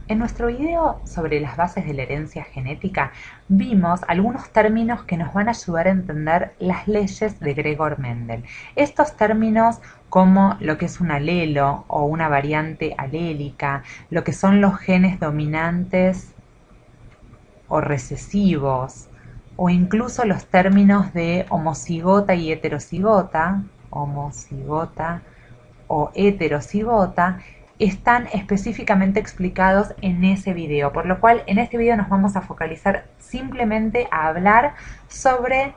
En nuestro video sobre las bases de la herencia genética vimos algunos términos que nos van a ayudar a entender las leyes de Gregor Mendel. Estos términos como lo que es un alelo o una variante alélica, lo que son los genes dominantes o recesivos, o incluso los términos de homocigota y heterocigota, homocigota o heterocigota, están específicamente explicados en ese video, por lo cual en este video nos vamos a focalizar simplemente a hablar sobre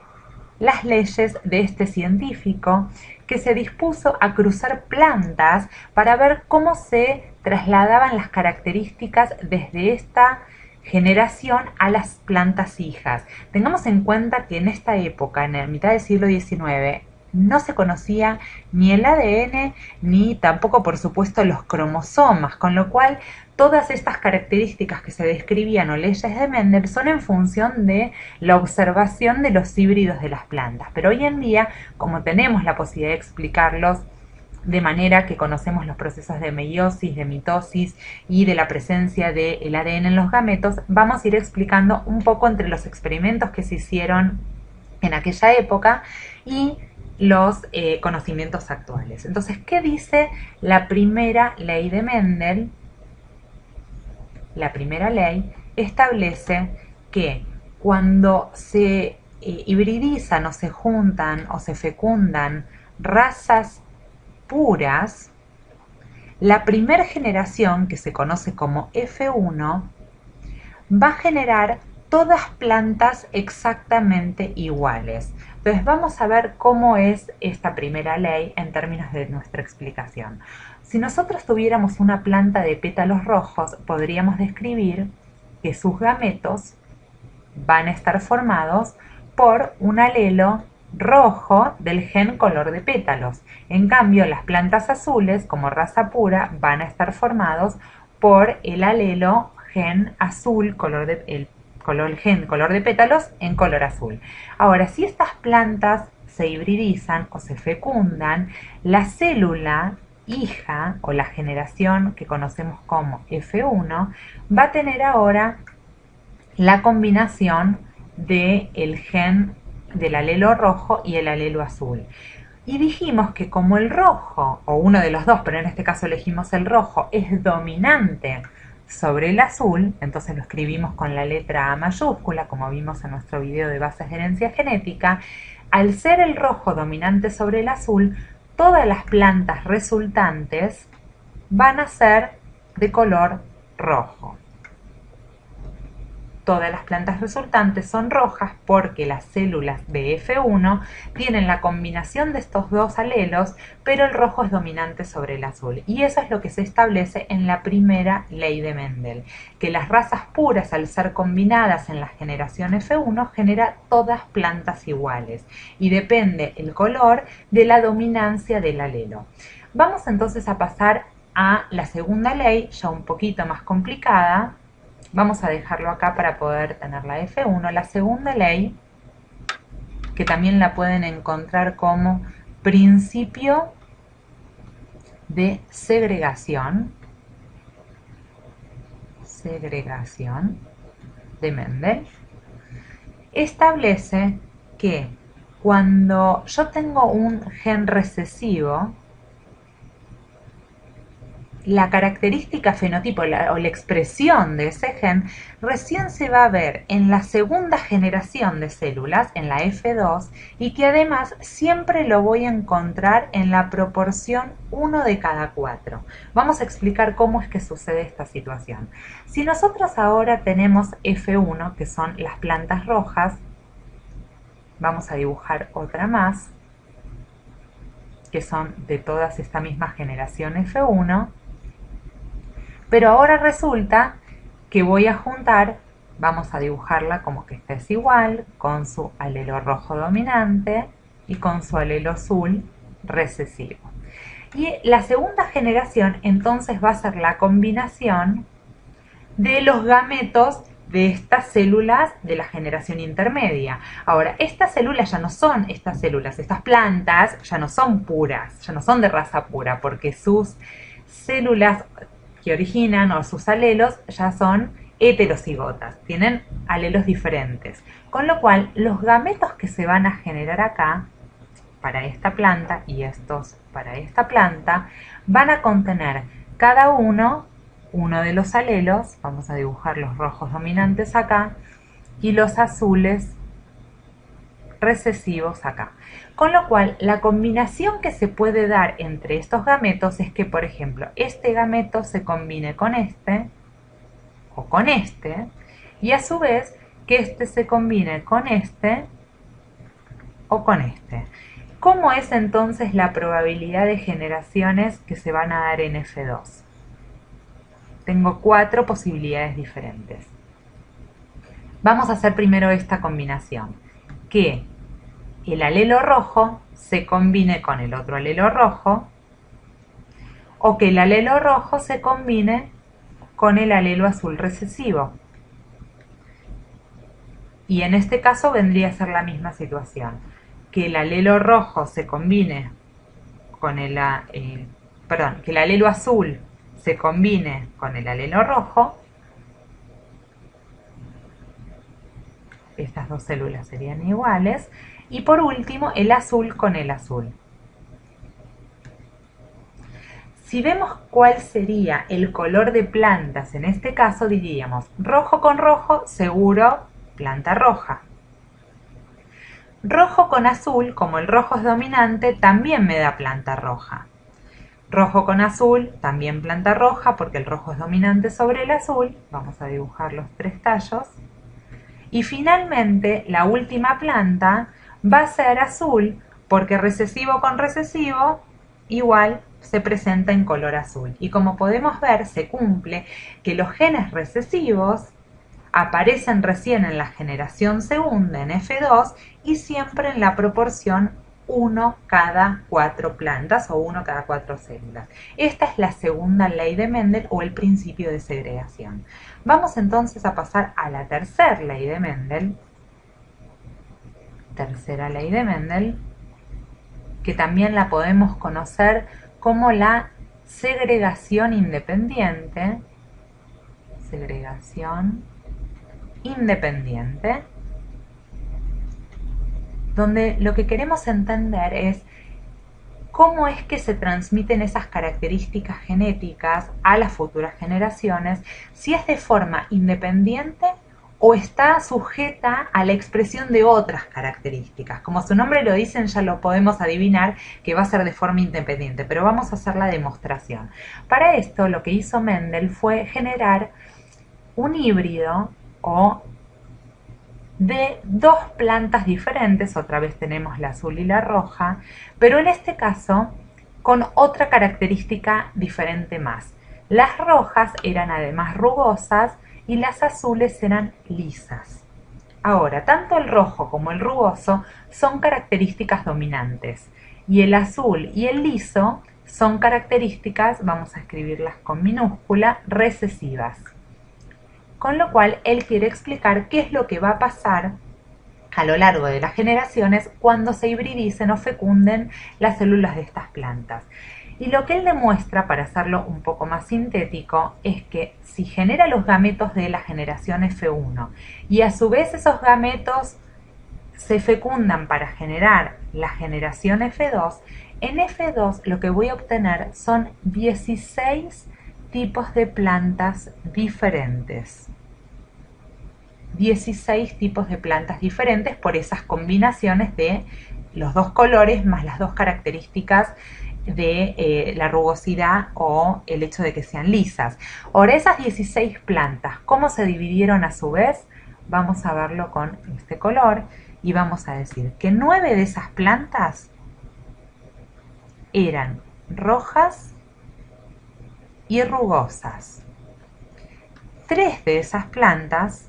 las leyes de este científico que se dispuso a cruzar plantas para ver cómo se trasladaban las características desde esta generación a las plantas hijas. Tengamos en cuenta que en esta época, en la mitad del siglo XIX, no se conocía ni el ADN ni tampoco, por supuesto, los cromosomas, con lo cual todas estas características que se describían o leyes de Mendel son en función de la observación de los híbridos de las plantas. Pero hoy en día, como tenemos la posibilidad de explicarlos de manera que conocemos los procesos de meiosis, de mitosis y de la presencia del ADN en los gametos, vamos a ir explicando un poco entre los experimentos que se hicieron en aquella época y los conocimientos actuales. Entonces, ¿qué dice la primera ley de Mendel? La primera ley establece que cuando se hibridizan o se juntan o se fecundan razas puras, la primera generación, que se conoce como F1, va a generar todas plantas exactamente iguales. Entonces vamos a ver cómo es esta primera ley en términos de nuestra explicación. Si nosotros tuviéramos una planta de pétalos rojos, podríamos describir que sus gametos van a estar formados por un alelo rojo del gen color de pétalos. En cambio, las plantas azules, como raza pura, van a estar formados por el alelo gen azul, gen color de pétalos en color azul. Ahora, si estas plantas se hibridizan o se fecundan, la célula hija o la generación que conocemos como F1 va a tener ahora la combinación del gen del alelo rojo y el alelo azul. Y dijimos que como el rojo, o uno de los dos, pero en este caso elegimos el rojo, es dominante sobre el azul, entonces lo escribimos con la letra A mayúscula, como vimos en nuestro video de bases de herencia genética. Al ser el rojo dominante sobre el azul, todas las plantas resultantes van a ser de color rojo. Todas las plantas resultantes son rojas porque las células de F1 tienen la combinación de estos dos alelos, pero el rojo es dominante sobre el azul. Y eso es lo que se establece en la primera ley de Mendel, que las razas puras, al ser combinadas en la generación F1, genera todas plantas iguales y depende el color de la dominancia del alelo. Vamos entonces a pasar a la segunda ley, ya un poquito más complicada. Vamos a dejarlo acá para poder tener la F1. La segunda ley, que también la pueden encontrar como principio de segregación de Mendel, establece que cuando yo tengo un gen recesivo, la característica fenotipo o la expresión de ese gen recién se va a ver en la segunda generación de células, en la F2, y que además siempre lo voy a encontrar en la proporción 1 de cada 4. Vamos a explicar cómo es que sucede esta situación. Si nosotros ahora tenemos F1, que son las plantas rojas, vamos a dibujar otra más, que son de todas esta misma generación F1, pero ahora resulta que voy a juntar, vamos a dibujarla como que esta es igual, con su alelo rojo dominante y con su alelo azul recesivo. Y la segunda generación entonces va a ser la combinación de los gametos de estas células de la generación intermedia. Ahora, estas células ya no son estas células, estas plantas ya no son puras, ya no son de raza pura, porque sus células, que originan o sus alelos ya son heterocigotas, tienen alelos diferentes, con lo cual los gametos que se van a generar acá para esta planta y estos para esta planta van a contener cada uno de los alelos. Vamos a dibujar los rojos dominantes acá y los azules recesivos acá. Con lo cual, la combinación que se puede dar entre estos gametos es que, por ejemplo, este gameto se combine con este o con este, y a su vez que este se combine con este o con este. ¿Cómo es entonces la probabilidad de generaciones que se van a dar en F2? Tengo 4 posibilidades diferentes. Vamos a hacer primero esta combinación, que el alelo rojo se combine con el otro alelo rojo, o que el alelo rojo se combine con el alelo azul recesivo. Y en este caso vendría a ser la misma situación, que el alelo rojo se combine con que el alelo azul se combine con el alelo rojo. Estas dos células serían iguales. Y por último, el azul con el azul. Si vemos cuál sería el color de plantas en este caso, diríamos rojo con rojo, seguro planta roja. Rojo con azul, como el rojo es dominante, también me da planta roja. Rojo con azul, también planta roja, porque el rojo es dominante sobre el azul. Vamos a dibujar los 3 tallos. Y finalmente, la última planta va a ser azul, porque recesivo con recesivo igual se presenta en color azul. Y como podemos ver, se cumple que los genes recesivos aparecen recién en la generación segunda, en F2, y siempre en la proporción 1 cada 4 plantas o 1 cada 4 células. Esta es la segunda ley de Mendel o el principio de segregación. Vamos entonces a pasar a la tercera ley de Mendel. Tercera ley de Mendel, que también la podemos conocer como la segregación independiente. Segregación independiente, donde lo que queremos entender es cómo es que se transmiten esas características genéticas a las futuras generaciones, si es de forma independiente o está sujeta a la expresión de otras características. Como su nombre lo dice, ya lo podemos adivinar que va a ser de forma independiente, pero vamos a hacer la demostración. Para esto, lo que hizo Mendel fue generar un híbrido o de 2 plantas diferentes. Otra vez tenemos la azul y la roja, pero en este caso con otra característica diferente más. Las rojas eran además rugosas y las azules eran lisas. Ahora, tanto el rojo como el rugoso son características dominantes y el azul y el liso son características, vamos a escribirlas con minúscula, recesivas. Con lo cual, él quiere explicar qué es lo que va a pasar a lo largo de las generaciones cuando se hibridicen o fecunden las células de estas plantas. Y lo que él demuestra, para hacerlo un poco más sintético, es que si genera los gametos de la generación F1 y a su vez esos gametos se fecundan para generar la generación F2, en F2 lo que voy a obtener son 16 tipos de plantas diferentes. 16 tipos de plantas diferentes por esas combinaciones de los 2 colores más las 2 características de la rugosidad o el hecho de que sean lisas. Ahora, esas 16 plantas, ¿cómo se dividieron a su vez? Vamos a verlo con este color y vamos a decir que 9 de esas plantas eran rojas y rugosas. 3 de esas plantas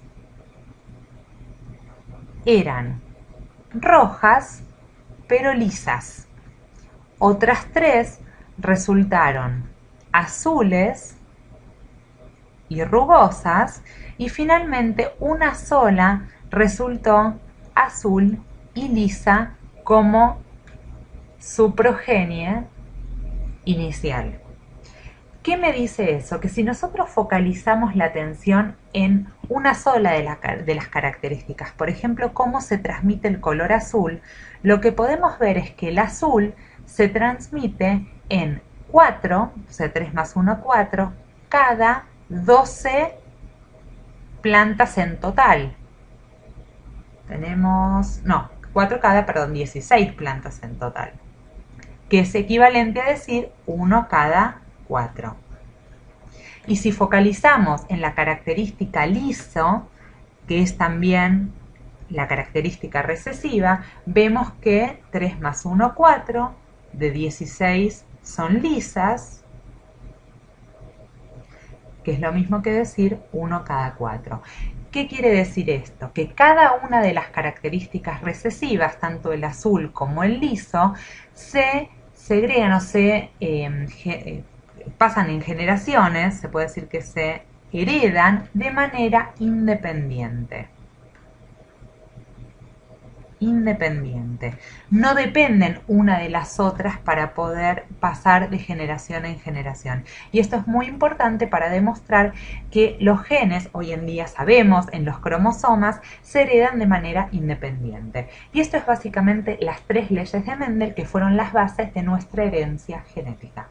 eran rojas pero lisas. Otras 3 resultaron azules y rugosas, y finalmente una sola resultó azul y lisa como su progenie inicial. ¿Qué me dice eso? Que si nosotros focalizamos la atención en una sola de las características, por ejemplo, cómo se transmite el color azul, lo que podemos ver es que el azul se transmite en 4, o sea, 3 más 1, 4, cada 12 plantas en total. Tenemos, no, 4 cada, perdón, 16 plantas en total, que es equivalente a decir 1 cada 4. Y si focalizamos en la característica liso, que es también la característica recesiva, vemos que 3 más 1, 4, de 16 son lisas, que es lo mismo que decir 1 cada 4. ¿Qué quiere decir esto? Que cada una de las características recesivas, tanto el azul como el liso, se segregan o se pasan en generaciones, se puede decir que se heredan de manera independiente. No dependen una de las otras para poder pasar de generación en generación. Y esto es muy importante para demostrar que los genes, hoy en día sabemos, en los cromosomas, se heredan de manera independiente. Y esto es básicamente las 3 leyes de Mendel, que fueron las bases de nuestra herencia genética.